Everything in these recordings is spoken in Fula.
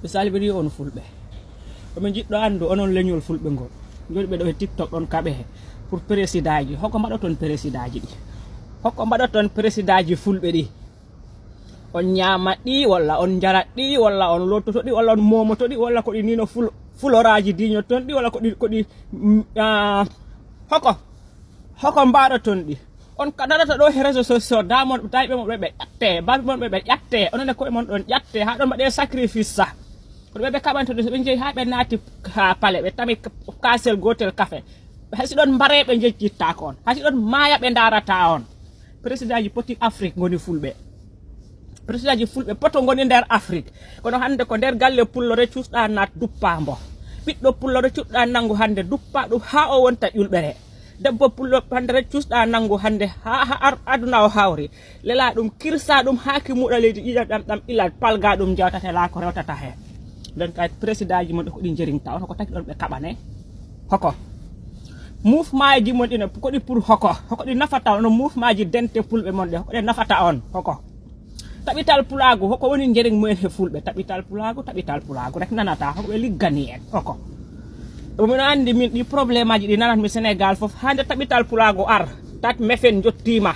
ɓe salmini on fulɓe omin jiɗɗo andu onon leñol fulɓe ngol joni ɓe ɗo e tiktok ɗon kaɓe he pour président ji hoko mbaɗoton président ji ɗi hokko mbaɗoton président ji fulɓe ɗi on ñamat ɗi walla on jarat ɗi walla on lottoto ɗi walla on momoto ɗi walla ko ɗi nino fuloraji diñoton ɗi walla koɗi hoko mbaɗoton ɗi on kadarata ɗo he réseau sociaux damon dayɓe mon ɓe ƴatte babi mon ɓe ƴatte onone koye mon ɗon ƴatte ha ɗon mbaɗe sacrifice sa koɗo ɓeɓe kaɓantode so ɓe jeeyi ha ɓe naati ha paale ɓe tami kasel gotel café haysi ɗon mbare ɓe jejjittako on haysi ɗon maaya ɓe darata on président ji poti Afrique goni fulɓe président ji fulɓe poto goni nder Afrique kono hande ko nder galle pullore cuusɗa nat duppambo ɓiɗɗo pullore cuɗɗa nangu hande duppa ɗum ha o wonta ƴulɓere debbo pullo hande rek cuusɗa nangu hande ha aduna o hawri lela ɗum kirsa ɗum haaki muɗa leydi ƴiƴam ɗam ilat palga ɗum jawtate la ko rewtata he nden kay président ji mon ɗe koɗi jerinta on hoko taki ɗon ɓe kaɓane hoko mouvement ji mon ɗine koɗi pour hoko ɗi nafata on mouvement ji dente fulɓe mon ɗe hoko ɗe nafata on hoko taɓital pulagu hoko woni jering mumen he fulɓe taɓital pulagu rek nanata hoko ɓe liggani en hoko min andi min ɗi probléme aji ɗi nanat mi Sénégal foof hande taɓital pulago ar tat mefen jottima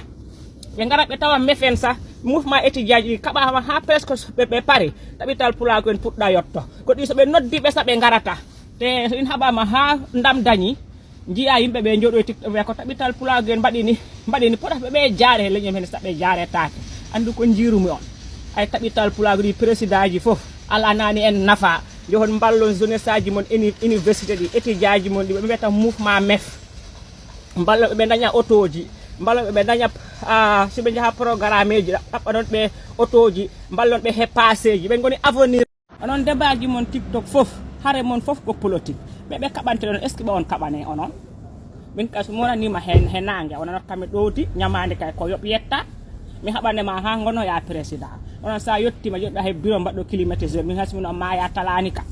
ɓe garat ɓe tawa mefen sa mouvement étudiant ji ɗi kaɓama ha presque ɓe pari taɓital pulago en puɗɗa yotto ko ɗi soɓe noddiɓe sa ɓe garata te so in haɓama ha ndam dañi jiya yimɓe ɓe jooɗo e tiktok ɓe ko taɓital pulago en mbaɗini poɗata ɓe jaare leñol hen saɓe jaare taake andu ko jirumi on ay taɓital pulago ɗi président ji foof ala nani en nafa johon mballon jeunesse aji mon université ɗi étudiant ji mon ɗi ɓe mbiyata mouvement mef mballoɓe ɓe daña auto ji mballoɓe ɓe daña soɓe jaaha programme ji ɗaɓɓanon ɓe auto ji mballon ɓe he passé ji ɓe goni avenir onon débat ji mon tiktok foof hare mon foof ko politique ɓe kaɓante ɗon est ce que ɓe on kaɓane onon min kay so monanima he nangue onanot kami ɗowdi ñamade kay ko yoɓ yetta mi haɓanema ha gonoya président onon sa yettima joɗɗa he bureau mbaɗɗo climatiseur min hasmi no maya talani ka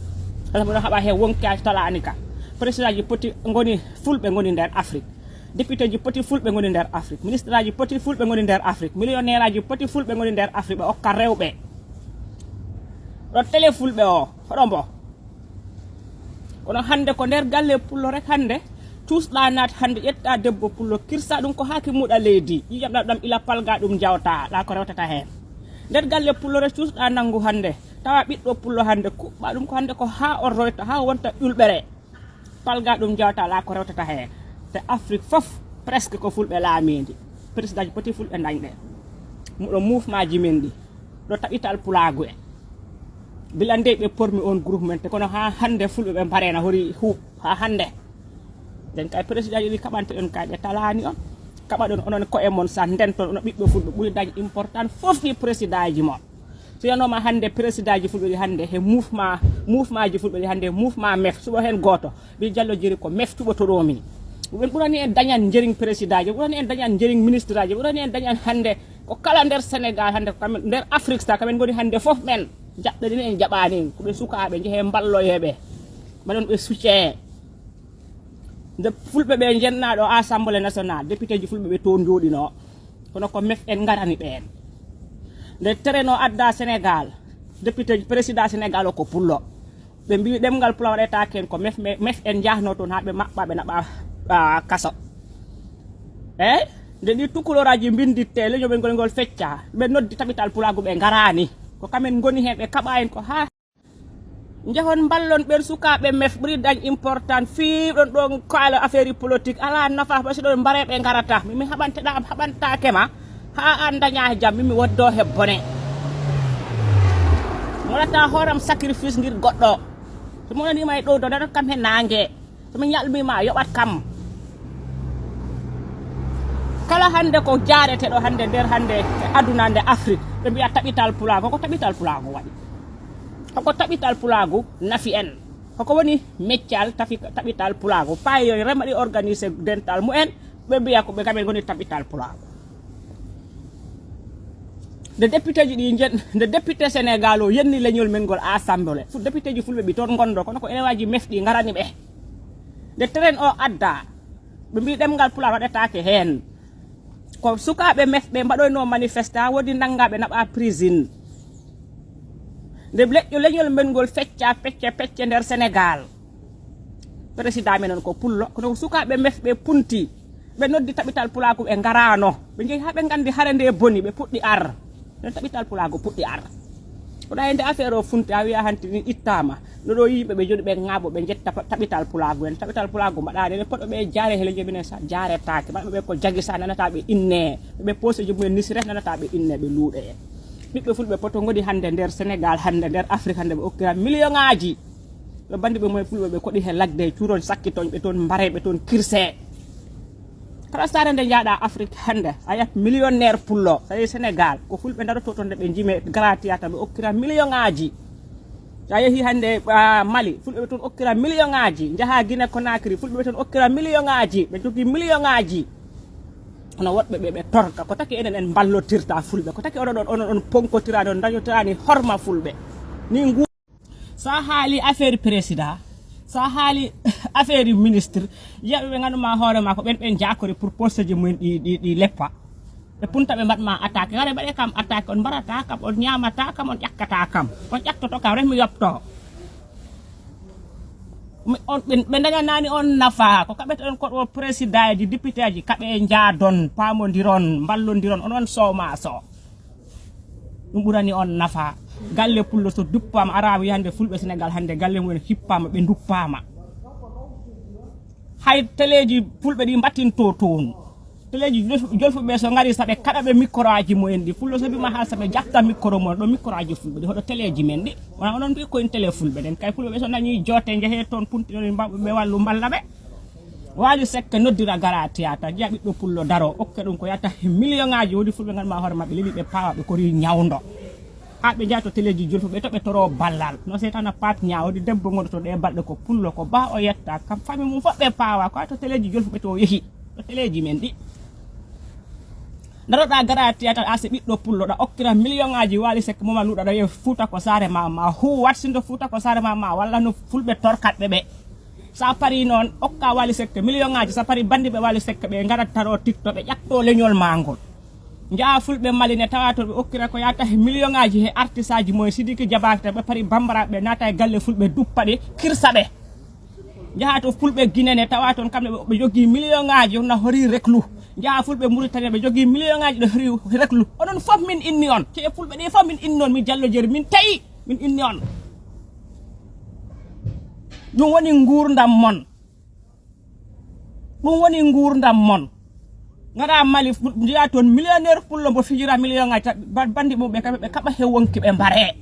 hasmi no haɓa he wonkaki talani ka président ji poti goni fulɓe goni nder Afrique député ji poti fulɓe goni nder Afrique ministre aji poti fulɓe goni nder Afrique millionnaire aji poti fulɓe goni nder Afrique ɓe okka rewɓe ɗo télé fulɓe o hoɗo mbo kono hande ko nder galle pullo rek hande cuusɗa naat hande ƴetta debbo pullo kirsa ɗum ko haaki muɗa leydi ƴiƴam ɗam ila palga ɗum jawta la ko rewtata hen nder galle pullo rek cuusɗa nangu hande tawa ɓiɗɗo pullo hande kuɓɓa ɗum ko hande ko ha o royta ha wonta ƴulɓere palga ɗum jawta la ko rewtata hen te Afrique foof presque ko fulɓe laamidi président ji poti fulɓe dañɗe muɗo mouvement ji men ɗi ɗo taɓital pulagu en bila nde ɓe pormi on groupe men te kono ha hande fulɓe ɓe mbarena hori huuɓ ha hande den kay président ji ɗi kaɓante ɗon kay ɓe talani on kaɓa ɗon onon koye mon sa ndenton ono ɓiɓɓe fulɓe ɓuri dañ important fof ɗi président ji mon so yanoma hande président ji fulɓe ɗi hande he mouvement ji fulɓe ɗi hande mouvement mef suɓo hen goto mbi Diallo Djeri ko mef tuɓotoɗomi ɓen ɓurani en dañan jering président ji ɓurani en dañan jering ministre aji ɓurani en dañan hande ko kala nder Sénégal hande ko kamen nder Afrique sa kamen goni hande foof ɓen jaɓɓe ɗin en jaɓani koɓe sukaɓe jeehe balloyeɓe mbaɗon ɓe soutien nde fulɓe ɓe jennaɗo assemblée nationale député ji fulɓe ɓe toon jooɗino kono ko mef en garani ɓen nde terrain o adda Sénégal député président Sénégal o ko pullo ɓe mbi ɗemgal pulaar waɗetake en ko mef en jahno toon ha ɓe maɓɓa ɓe naɓa kaso eyyi nde ɗi tukkuloraji binditte leñol ɓe ngol fecca ɓe noddi taɓital pulago ɓe garani ko kamen goni hen ɓe kaɓa en ko ha jehon ballon ɓen sukaɓe mef ɓuri dañ important fi ɗon ɗon kaala affaire politique ala nafa parce que ɗon mbare ɓe garata mimi haɓanteɗa haɓantakema ha an daña jam mimi woddo he bone monata hooram sacrifice ngir goɗɗo so monanima e ɗo do darat kam he nangue somi ñalmima yoɓat kam kala hande ko jareteɗo hande nder hande aduna nde Afrique ɓe mbiya taɓital pulago ko taɓital pulago waɗi hoko taɓital pulago nafi en hoko woni meccal taɓital pulago payoy remaɗi organisé dental mumen ɓe mbiya ko ɓe kamen goni taɓital pulago nde député ji ɗi nde député Sénégal o yenni leñol men ngol assemblée fu député ji fulɓe ɓi toon gondo kono ko élewaji mefɗi garani ɓe nde terrain o adda ɓe mbi ɗemgal pulaar waɗetake hen ko sukaɓe mefɓe mbaɗoyno manifesta wodi nangaɓe naɓa prison nde leƴƴo leñol men ngol fecca pecce nder Sénégal président men ko pullo kono sukaɓe mefɓe punti ɓe noddi taɓital pulago ɓe garano ɓe jeehi ha ɓe gandi hare nde boni ɓe puɗɗi ar nden taɓital pulago puɗɗi ar oɗa hende affaire o funti a wiya hanti ni ittama noɗo yimɓe ɓe joni ɓe ŋaabo ɓe jetta taɓital pulago en taɓital pulago mbaɗani ɓe poɗɗo ɓe jaare hele jebine sa jaaretake mbaɗɓe ɓe ko jagui sa nanata ɓe inne ɓe poseji mumen nisre nanata ɓe inne ɓe luuɗe en ɓiɓɓe fulɓe poto godi hande nder Sénégal hande nder Afrique hande ɓe okkira million ngaji ɓe bandi ɓe moye fulɓe ɓe koɗi he lagde cuuron sakkitoñ ɓe toon mbare ɓe toon kirse kala sare nde jaaɗa Afrique hande a yiyat millionnaire pullo sa yehi Sénégal ko fulɓe daroto toon nde ɓe jime gratiyata ɓe okkira million ngaji sa yehi hande Mali fulɓe ɓe toon okkira million ngaji jaaha Guinée Conakry fulɓe ɓe toon okkira million ngaji ɓe jogui million ngaji ono woɗɓe ɓe torka ko taki enen en ballotirta fulɓe ko taki onon ponkotirani on dañotirani horma fulɓe ni ngu sa haali affaire président sa haali affaire ministre yiyaɓe ɓe ganduma hoorema ko ɓen ɓen jakori pour poste ji mumen ɗi leppa ɓe punta ɓe mbaɗma attaque hare mbaɗe kam attaque on mbarata kam on ñamata kam on ƴakkata kam on ƴaktoto kam rek mi yopto ɓe dañanani on nafa ko kaɓete on koɗo président ji député ji kaɓe jaadon pamodiron ballodiron onon sowmaso ɗum ɓurani on nafa galle pullo so duppama arawi hande fulɓe Sénégal hande galle mumen hippama ɓe duppama hay téléji fulɓe ɗi battinto toon téléji jolfuɓe so gari saɓe kaɗaɓe micro aji mumen ɗi fullo so bima ha saɓe jatta micro mon ɗo micro aji fulɓe ɗi hoɗo téléji men ɗi wona onon mbi koyen télé fulɓe ɗen kay fulɓe ɓe so dañi joote jeehe toon puntiɗon ɓe wallu mballa ɓe Wally Seck noddira gara théâtre jiya ɓiɗɗo pullo daro okke ɗum ko yatta million ngaji wodi fulɓe ganduɗa hoore mabɓe leli ɓe pawa ɓe kori ñawdo ha ɓe jaato téléji jolfuɓe to ɓe toro ballal no setana pat ñawdi debbo gondo ɗe balɗe ko pullo ko ba o yetta kam fami mum fof ɓe pawa ko to téléji jolfuɓe to yeehi to téléji men ɗi daroɗa gara théâtre ase ɓiɗɗo pullo ɗa okkira million ngaji Wally Seck moma luɗa ɗa yeehi Fouta ko saare ma hu wattindo Fouta ko saare ma walla no fulɓe torkatɓe ɓe sa pari noon okka Wally Seck million ngaji sa pari bandiɓe Wally Seck ɓe garat taro tiktok ɓe ƴakto leñol magol jaa fulɓe Maline tawa to ɓe okkira ko yata million ngaji he artiste aji moye Sidiki Diabaté ɓe pari bambaraɓe nata e galle fulɓe duppaɗe kirsaɓe jaha to fulɓe Guinée tawa toon kamɓe ɓe jogui million ngaji na hori reklu jaha fulɓe Mauritanie ɓe jogui million ngaji ɗo hori reklu onon foof min inni on te fulɓe ɗi foof min inni on min Diallo Jeeri min tawi min inni on ɗum woni gurdam mon ɗum woni gurdam mon gara Mali jiya toon millionnaire pullo mbo fijira million ngaji bandi mum ɓe kaɓa he wonki ɓe mbare